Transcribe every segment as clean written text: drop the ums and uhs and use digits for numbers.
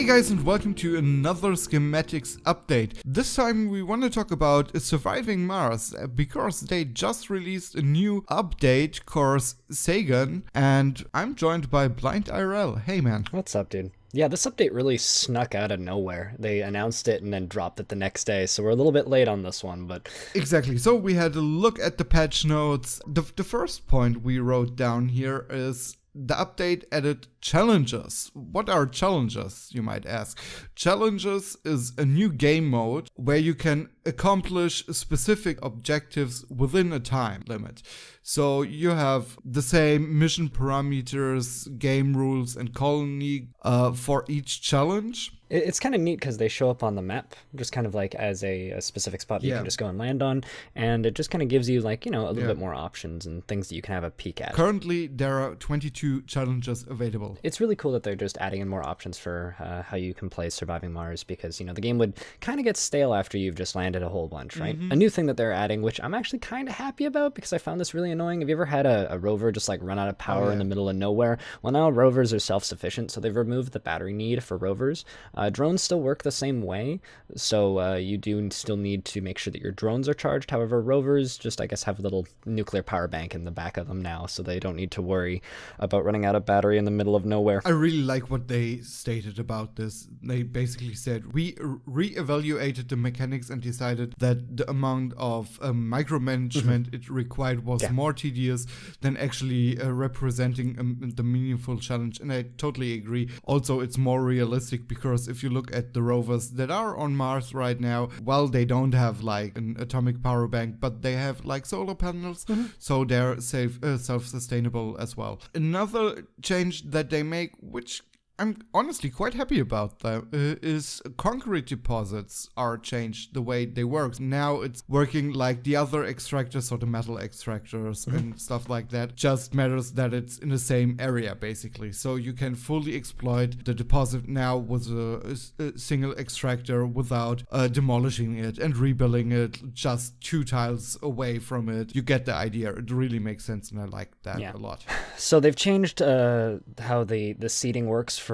Hey guys, and welcome to another Schematics update. This time we want to talk about Surviving Mars because they just released a new update course, Sagan, and I'm joined by BlindIRL. Hey man. What's up, dude? Yeah, this update really snuck out of nowhere. They announced it and then dropped it the next day, so we're a little bit late on this one, but... Exactly, so we had a look at the patch notes. The first point we wrote down here is the update added challenges. What are challenges, you might ask? Challenges is a new game mode where you can accomplish specific objectives within a time limit. So you have the same mission parameters, game rules, and colony for each challenge. It's kind of neat because they show up on the map, just kind of like as a specific spot you can just go and land on, and it just kind of gives you, like, you know, a little bit more options and things that you can have a peek at. Currently, there are 22 challenges available. It's really cool that they're just adding in more options for how you can play Surviving Mars, because, you know, the game would kind of get stale after you've just landed a whole bunch, right? A new thing that they're adding, which I'm actually kind of happy about because I found this really annoying. Have you ever had a rover just like run out of power in the middle of nowhere? Well, now rovers are self-sufficient, so they've removed the battery need for rovers. Drones still work the same way, so you do still need to make sure that your drones are charged. However, rovers just, I guess, have a little nuclear power bank in the back of them now, so they don't need to worry about running out of battery in the middle of nowhere. I really like what they stated about this. They basically said, we re-evaluated the mechanics and decided that the amount of micromanagement it required was more tedious than actually representing the meaningful challenge, and I totally agree. Also, it's more realistic because if you look at the rovers that are on Mars right now, well, they don't have like an atomic power bank, but they have like solar panels, so they're self-sustainable as well. Another change that they make, which I'm honestly quite happy about, is concrete deposits are changed the way they work. Now it's working like the other extractors, or the metal extractors and stuff like that. Just matters that it's in the same area, basically. So you can fully exploit the deposit now with a single extractor without demolishing it and rebuilding it just 2 tiles away from it. You get the idea. It really makes sense, and I like that a lot. So they've changed how the seeding works for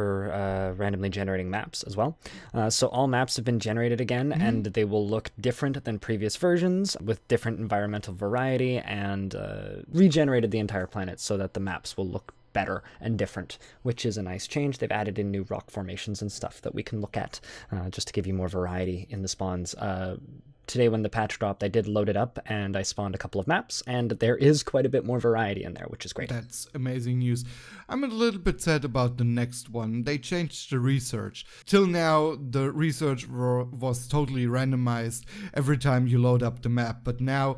randomly generating maps as well. So all maps have been generated again, and they will look different than previous versions with different environmental variety, and regenerated the entire planet so that the maps will look better and different, which is a nice change. They've added in new rock formations and stuff that we can look at just to give you more variety in the spawns. Today when the patch dropped, I did load it up and I spawned a couple of maps, and there is quite a bit more variety in there, which is great. That's amazing news. I'm a little bit sad about the next one. They changed the research. Till now, the research was totally randomized every time you load up the map, but now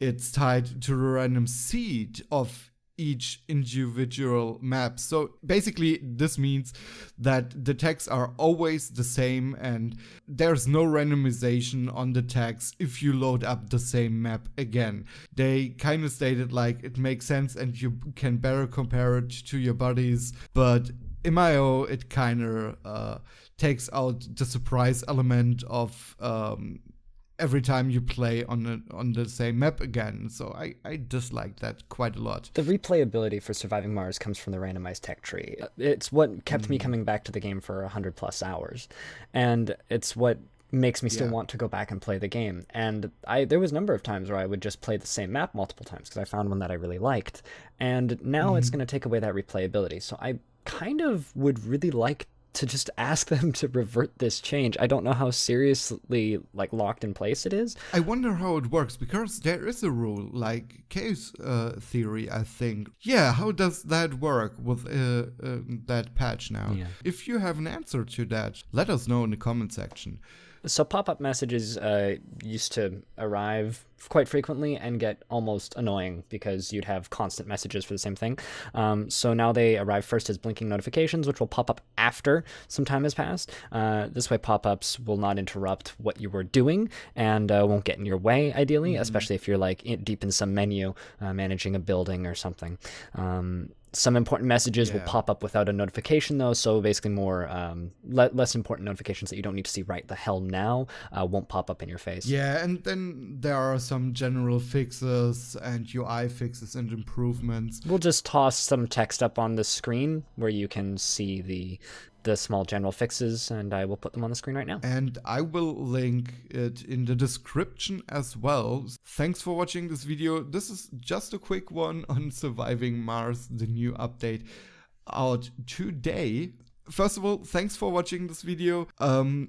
it's tied to the random seed of each individual map. So basically this means that the tags are always the same and there's no randomization on the tags if you load up the same map again. They kind of stated like it makes sense and you can better compare it to your buddies, but in my own it kind of takes out the surprise element of every time you play on the same map again. So I dislike that quite a lot. The replayability for Surviving Mars comes from the randomized tech tree. It's what kept me coming back to the game for 100+ hours, and it's what makes me still want to go back and play the game. And there was a number of times where I would just play the same map multiple times because I found one that I really liked, and now it's going to take away that replayability. So I kind of would really like to just ask them to revert this change. I don't know how seriously like locked in place it is. I wonder how it works, because there is a rule like case theory, I think. Yeah, how does that work with that patch now? If you have an answer to that, let us know in the comment section. So pop-up messages used to arrive quite frequently and get almost annoying because you'd have constant messages for the same thing. So now they arrive first as blinking notifications, which will pop up after some time has passed. This way pop-ups will not interrupt what you were doing and won't get in your way, ideally, especially if you're like deep in some menu managing a building or something. Some important messages will pop up without a notification, though, so basically more less important notifications that you don't need to see right the hell now won't pop up in your face. Yeah, and then there are some general fixes and UI fixes and improvements. We'll just toss some text up on the screen where you can see the the small general fixes, and I will put them on the screen right now. And I will link it in the description as well. Thanks for watching this video. This is just a quick one on Surviving Mars, the new update out today. First of all, thanks for watching this video.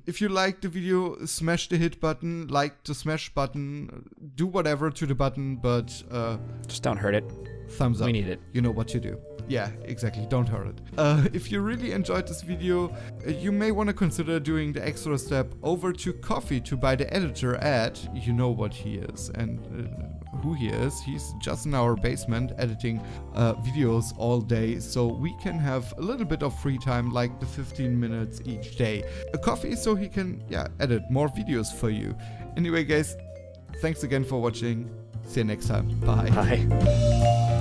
If you liked the video, smash the hit button, like the smash button, do whatever to the button, but just don't hurt it. Thumbs up. We need it. You know what to do. Yeah, exactly. Don't hurt it. If you really enjoyed this video, you may want to consider doing the extra step over to Coffee to buy the editor ad. You know what he is and who he is. He's just in our basement editing videos all day, so we can have a little bit of free time, like the 15 minutes each day. A coffee so he can, edit more videos for you. Anyway, guys, thanks again for watching. See you next time. Bye. Bye.